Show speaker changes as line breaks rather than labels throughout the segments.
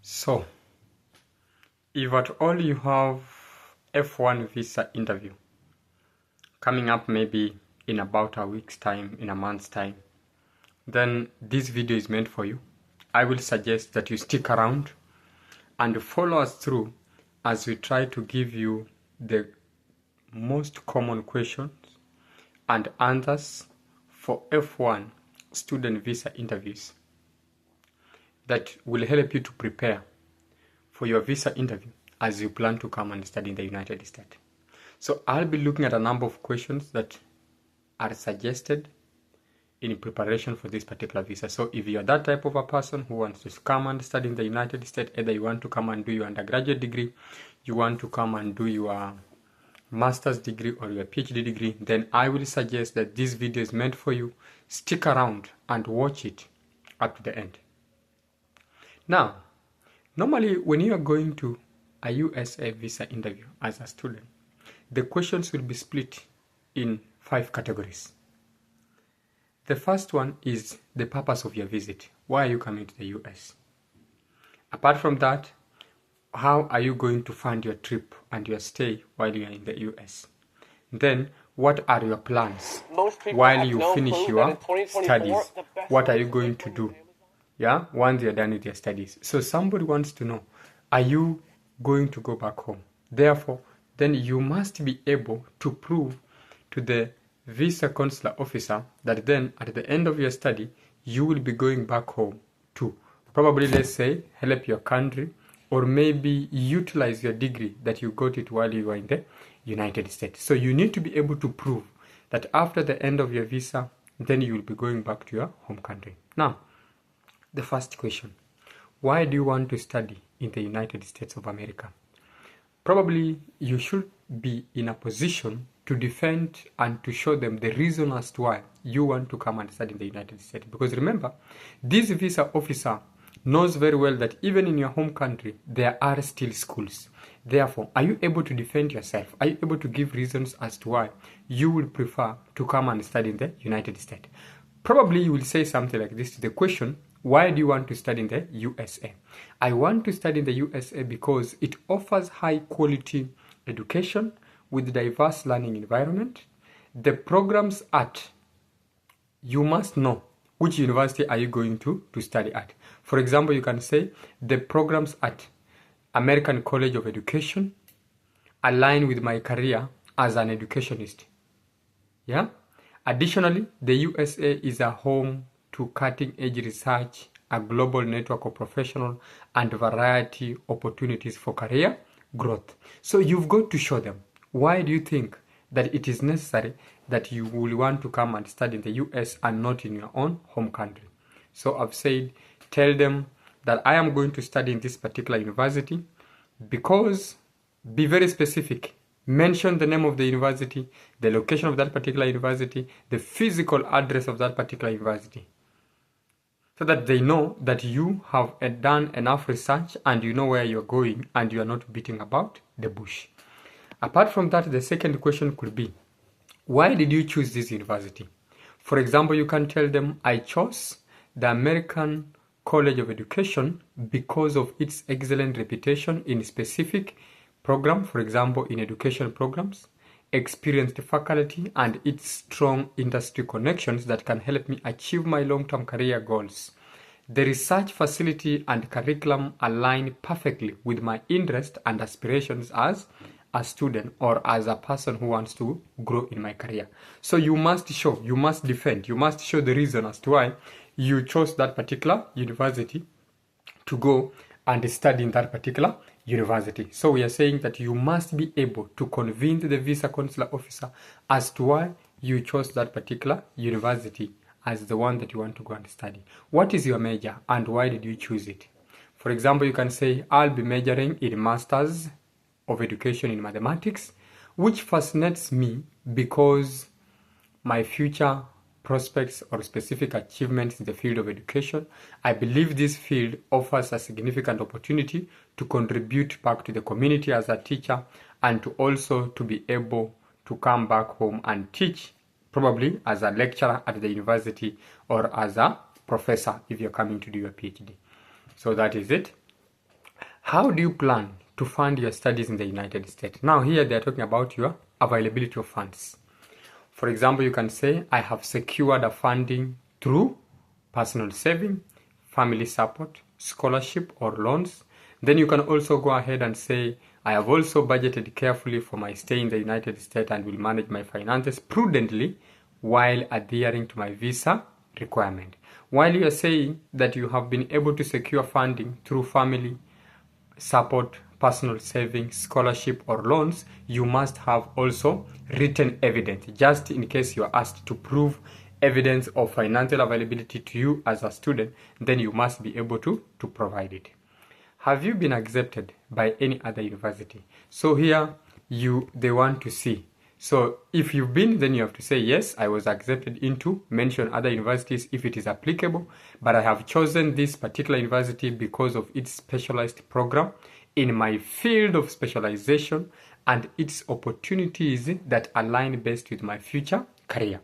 So, if at all you have F1 visa interview coming up maybe in about a week's time, in a month's time, then this video is meant for you. I will suggest that you stick around and follow us through as we try to give you the most common questions and answers for F1 student visa interviews that will help you to prepare for your visa interview as you plan to come and study in the United States. So I'll be looking at a number of questions that are suggested in preparation for this particular visa. So if you're that type of a person who wants to come and study in the United States, either you want to come and do your undergraduate degree, you want to come and do your master's degree or your PhD degree, then I will suggest that this video is meant for you. Stick around and watch it up to the end. Now, normally when you are going to a USA visa interview as a student, the questions will be split in 5 categories. The first one is the purpose of your visit. Why are you coming to the US? Apart from that, how are you going to fund your trip and your stay while you are in the US? Then, what are your plans while you finish your studies? What are you going to do? Yeah, once you're done with your studies. So somebody wants to know, are you going to go back home? Therefore, then you must be able to prove to the visa consular officer that then at the end of your study, you will be going back home to probably, let's say, help your country or maybe utilize your degree that you got it while you were in the United States. So you need to be able to prove that after the end of your visa, then you will be going back to your home country. Now, the first question, why do you want to study in the United States of America? Probably you should be in a position to defend and to show them the reason as to why you want to come and study in the United States. Because remember, this visa officer knows very well that even in your home country, there are still schools. Therefore, are you able to defend yourself? Are you able to give reasons as to why you would prefer to come and study in the United States? Probably you will say something like this to the question, why do you want to study in the USA? I want to study in the USA because it offers high quality education with diverse learning environment. The programs at, you must know which university are you going to study at. For example, you can say the programs at American College of Education align with my career as an educationist. Yeah. Additionally, the USA is a home to cutting-edge research, a global network of professional and variety opportunities for career growth. So you've got to show them, why do you think that it is necessary that you will want to come and study in the US and not in your own home country? So I've said, tell them that I am going to study in this particular university because, be very specific. Mention the name of the university, the location of that particular university, the physical address of that particular university, so that they know that you have done enough research and you know where you're going and you are not beating about the bush. Apart from that, the second question could be, why did you choose this university? For example, you can tell them, I chose the American College of Education because of its excellent reputation in specific program, for example, in education programs, experienced faculty, and its strong industry connections that can help me achieve my long-term career goals. The research facility and curriculum align perfectly with my interest and aspirations as a student or as a person who wants to grow in my career. So you must show, you must defend, you must show the reason as to why you chose that particular university to go and study in that particular university. So we are saying that you must be able to convince the visa consular officer as to why you chose that particular university as the one that you want to go and study. What is your major and why did you choose it? For example, you can say, I'll be majoring in Masters of Education in Mathematics, which fascinates me because my future prospects or specific achievements in the field of education. I believe this field offers a significant opportunity to contribute back to the community as a teacher and to also to be able to come back home and teach, probably as a lecturer at the university or as a professor if you're coming to do your PhD. So that is it. How do you plan to fund your studies in the United States? Now here they are talking about your availability of funds. For example, you can say, I have secured a funding through personal saving, family support, scholarship or loans. Then you can also go ahead and say, I have also budgeted carefully for my stay in the United States and will manage my finances prudently while adhering to my visa requirement. While you are saying that you have been able to secure funding through family support, personal savings, scholarship or loans, you must have also written evidence, just in case you are asked to prove evidence of financial availability to you as a student, then you must be able to provide it. Have you been accepted by any other university? So here they want to see. So if you've been, then you have to say, yes, I was accepted into, mention other universities if it is applicable, but I have chosen this particular university because of its specialized program in my field of specialization and its opportunities that align best with my future career.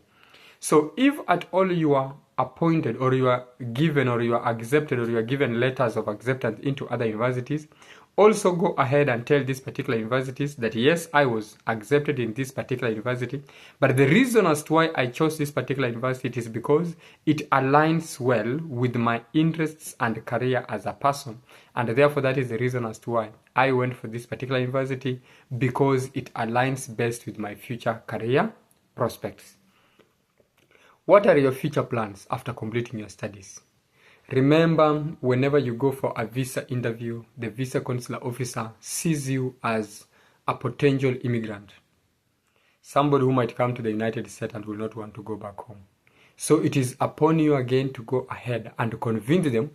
So if at all you are appointed or you are given or you are accepted or you are given letters of acceptance into other universities, also go ahead and tell these particular universities that yes, I was accepted in this particular university, but the reason as to why I chose this particular university is because it aligns well with my interests and career as a person, and therefore that is the reason as to why I went for this particular university, because it aligns best with my future career prospects. What are your future plans after completing your studies? Remember, whenever you go for a visa interview, the visa consular officer sees you as a potential immigrant, somebody who might come to the United States and will not want to go back home. So it is upon you again to go ahead and convince them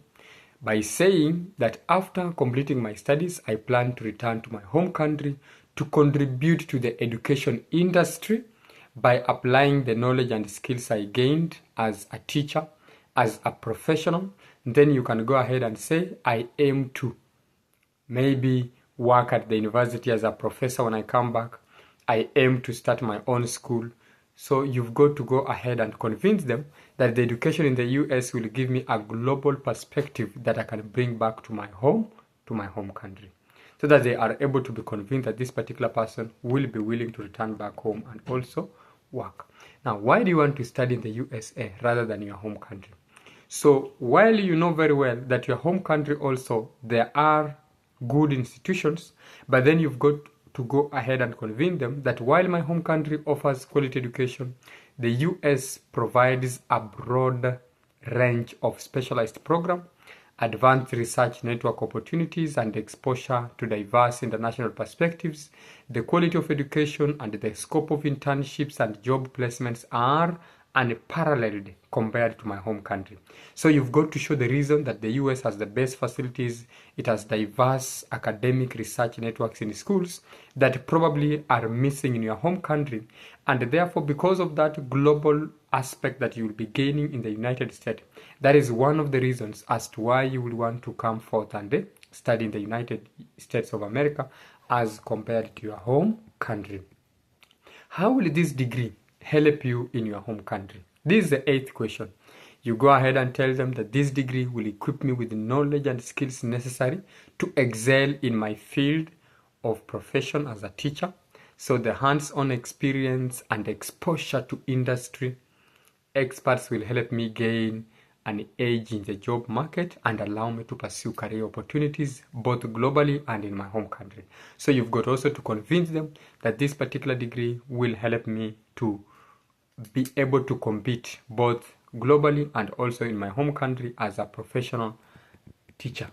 by saying that after completing my studies, I plan to return to my home country to contribute to the education industry by applying the knowledge and skills I gained as a teacher, as a professional. Then you can go ahead and say, I aim to maybe work at the university as a professor when I come back. I aim to start my own school. So you've got to go ahead and convince them that the education in the US will give me a global perspective that I can bring back to my home country, so that they are able to be convinced that this particular person will be willing to return back home and also work. Now, why do you want to study in the USA rather than your home country? So while you know very well that your home country also, there are good institutions, but then you've got to go ahead and convince them that while my home country offers quality education, the US provides a broad range of specialized programs, advanced research network opportunities, and exposure to diverse international perspectives. The quality of education and the scope of internships and job placements are unparalleled compared to my home country. So you've got to show the reason that the US has the best facilities, it has diverse academic research networks in schools that probably are missing in your home country, and therefore because of that global aspect that you will be gaining in the United States, that is one of the reasons as to why you will want to come forth and study in the United States of America as compared to your home country. How will this degree help you in your home country? This is the 8th question. You go ahead and tell them that this degree will equip me with the knowledge and skills necessary to excel in my field of profession as a teacher. So the hands-on experience and exposure to industry experts will help me gain an edge in the job market and allow me to pursue career opportunities both globally and in my home country. So you've got also to convince them that this particular degree will help me to be able to compete both globally and also in my home country as a professional teacher.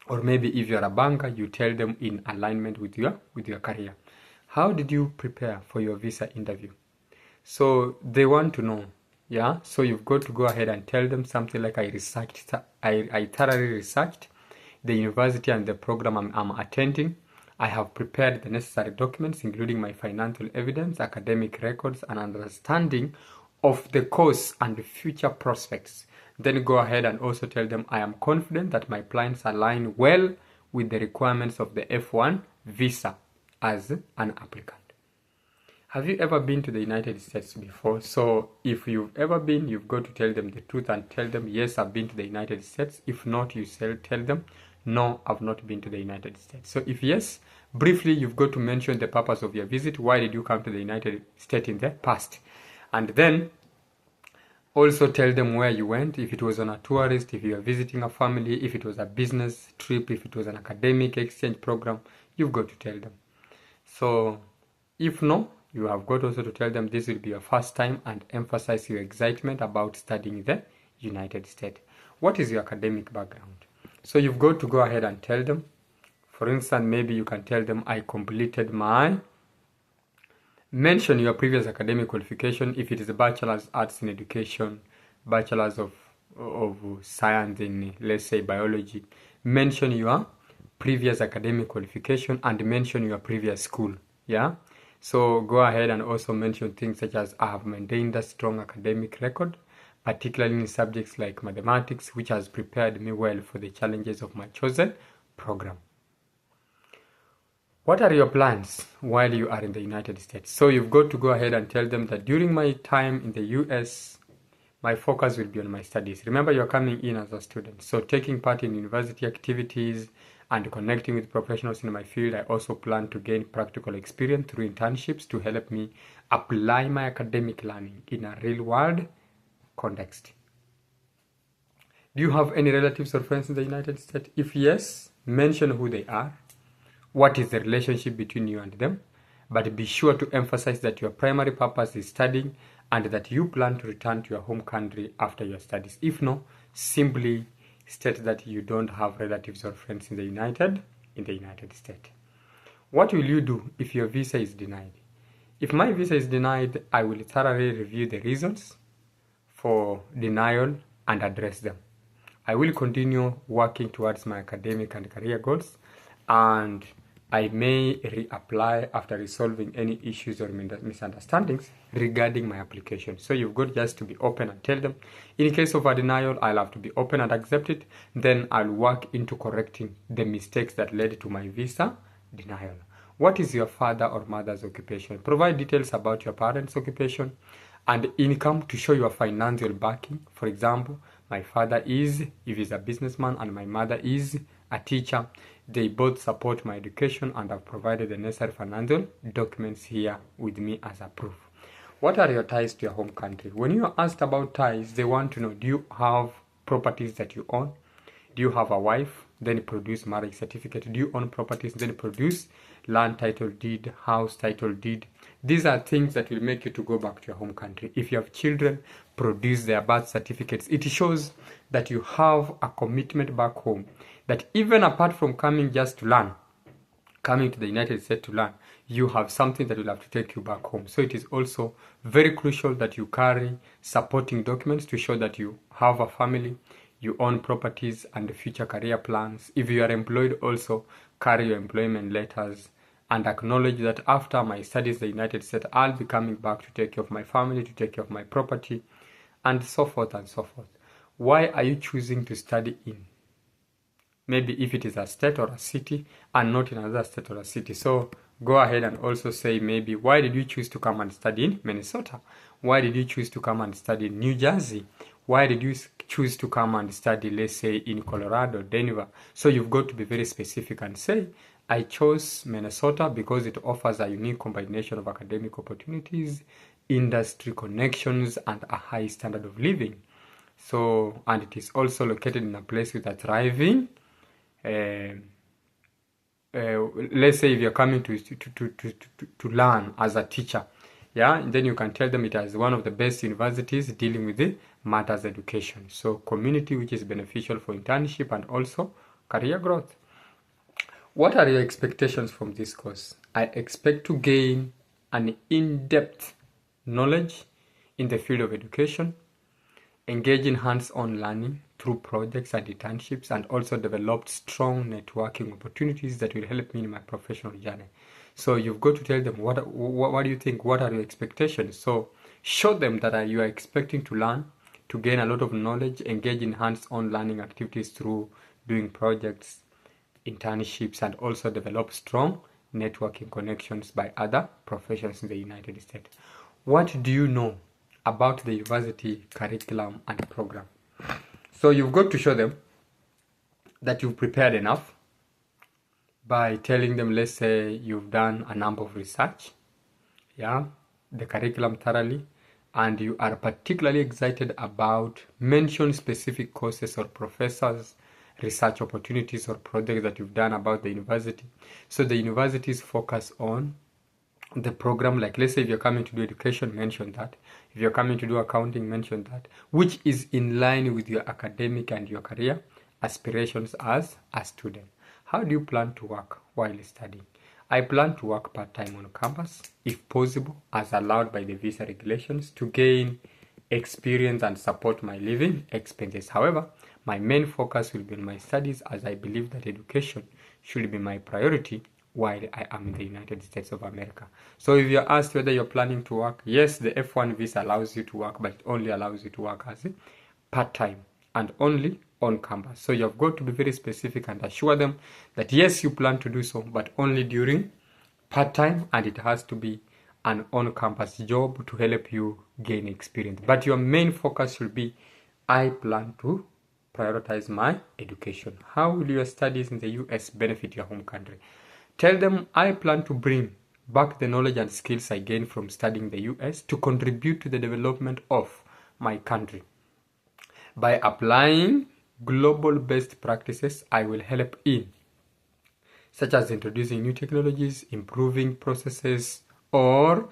Or maybe if you're a banker, you tell them in alignment with your career. How did you prepare for your visa interview? So they want to know, yeah? So you've got to go ahead and tell them something like, I thoroughly researched the university and the program I'm attending. I have prepared the necessary documents, including my financial evidence, academic records, and understanding of the course and the future prospects. Then go ahead and also tell them I am confident that my plans align well with the requirements of the F1 visa as an applicant. Have you ever been to the United States before? So if you've ever been, you've got to tell them the truth and tell them, yes, I've been to the United States. If not, you tell them No, I've not been to the United States. So if yes, briefly you've got to mention the purpose of your visit. Why did you come to the United States in the past? And then also tell them where you went, if it was on a tourist, if you are visiting a family, if it was a business trip, if it was an academic exchange program, you've got to tell them. So if no, you have got also to tell them this will be your first time and emphasize your excitement about studying the United States. What is your academic background? So you've got to go ahead and tell them. For instance, maybe you can tell them, I completed my... Mention your previous academic qualification. If it is a bachelor's arts in education, bachelor's of science in, let's say, biology, mention your previous academic qualification and mention your previous school. Yeah, so go ahead and also mention things such as, I have maintained a strong academic record, particularly in subjects like mathematics, which has prepared me well for the challenges of my chosen program. What are your plans while you are in the United States? So you've got to go ahead and tell them that during my time in the US, my focus will be on my studies. Remember, you're coming in as a student, so taking part in university activities and connecting with professionals in my field. I also plan to gain practical experience through internships to help me apply my academic learning in a real-world context. Do you have any relatives or friends in the United States? If yes, mention who they are. What is the relationship between you and them? But be sure to emphasize that your primary purpose is studying and that you plan to return to your home country after your studies. If no, simply state that you don't have relatives or friends in the United States. What will you do if your visa is denied? If my visa is denied, I will thoroughly review the reasons for denial and address them. I will continue working towards my academic and career goals, and I may reapply after resolving any issues or misunderstandings regarding my application. So you've got just to be open and tell them. In case of a denial, I'll have to be open and accept it. Then I'll work into correcting the mistakes that led to my visa denial. What is your father or mother's occupation? Provide details about your parents' occupation and income to show your financial backing. For example, my father is, if he's a businessman, and my mother is a teacher. They both support my education and have provided the necessary financial documents here with me as a proof. What are your ties to your home country? When you are asked about ties, they want to know, do you have properties that you own? Do you have a wife? Then produce marriage certificate. Do you own properties? Then produce land title deed, house title deed. These are things that will make you to go back to your home country. If you have children, produce their birth certificates. It shows that you have a commitment back home, that even apart from coming just to learn, coming to the United States to learn, you have something that will have to take you back home. So it is also very crucial that you carry supporting documents to show that you have a family, you own properties and future career plans. If you are employed, also carry your employment letters and acknowledge that after my studies in the United States, I'll be coming back to take care of my family, to take care of my property, and so forth and so forth. Why are you choosing to study in? Maybe if it is a state or a city and not in another state or a city. So go ahead and also say, maybe, why did you choose to come and study in Minnesota? Why did you choose to come and study in New Jersey? Why did you choose to come and study, let's say, in Colorado, Denver? So you've got to be very specific and say, I chose Minnesota because it offers a unique combination of academic opportunities, industry connections, and a high standard of living. So, and it is also located in a place with a thriving, let's say if you're coming to learn as a teacher, yeah, and then you can tell them it is one of the best universities dealing with the matters education. So community which is beneficial for internship and also career growth. What are your expectations from this course? I expect to gain an in-depth knowledge in the field of education, engage in hands-on learning through projects and internships, and also develop strong networking opportunities that will help me in my professional journey. So you've got to tell them, what do you think? What are your expectations? So show them that you are expecting to learn, to gain a lot of knowledge, engage in hands-on learning activities through doing projects, internships, and also develop strong networking connections by other professions in the United States. What do you know about the university curriculum and program? So you've got to show them that you've prepared enough by telling them, let's say you've done a number of research, the curriculum thoroughly, and you are particularly excited about mention specific courses or professors, research opportunities or projects that you've done about the university. So the universities focus on the program, like let's say if you're coming to do education, mention that. If you're coming to do accounting, mention that, which is in line with your academic and your career aspirations as a student. How do you plan to work while studying? I plan to work part-time on campus, if possible, as allowed by the visa regulations, to gain experience and support my living expenses. However, my main focus will be on my studies, as I believe that education should be my priority while I am in the United States of America. So if you're asked whether you're planning to work, yes, the F1 visa allows you to work, but it only allows you to work as a part-time and only on campus. So you've got to be very specific and assure them that yes, you plan to do so, but only during part-time, and it has to be an on-campus job to help you gain experience. But your main focus should be, I plan to prioritize my education. How will your studies in the US benefit your home country? Tell them, I plan to bring back the knowledge and skills I gained from studying the US to contribute to the development of my country. By applying global best practices, I will help in, such as introducing new technologies, improving processes, or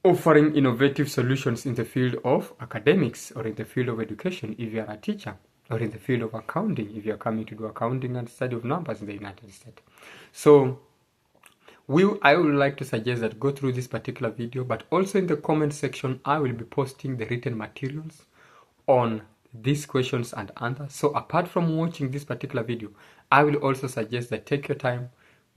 offering innovative solutions in the field of academics or in the field of education if you are a teacher, or in the field of accounting if you are coming to do accounting and study of numbers in the United States. So I would like to suggest that go through this particular video, but also in the comment section I will be posting the written materials on these questions and answers. So apart from watching this particular video, I will also suggest that take your time,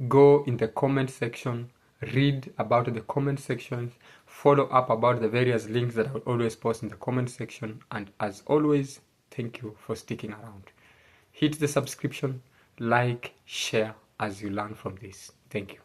go in the comment section, read about the comment sections, follow up about the various links that I will always post in the comment section, and as always, thank you for sticking around. Hit the subscription, like, share as you learn from this. Thank you.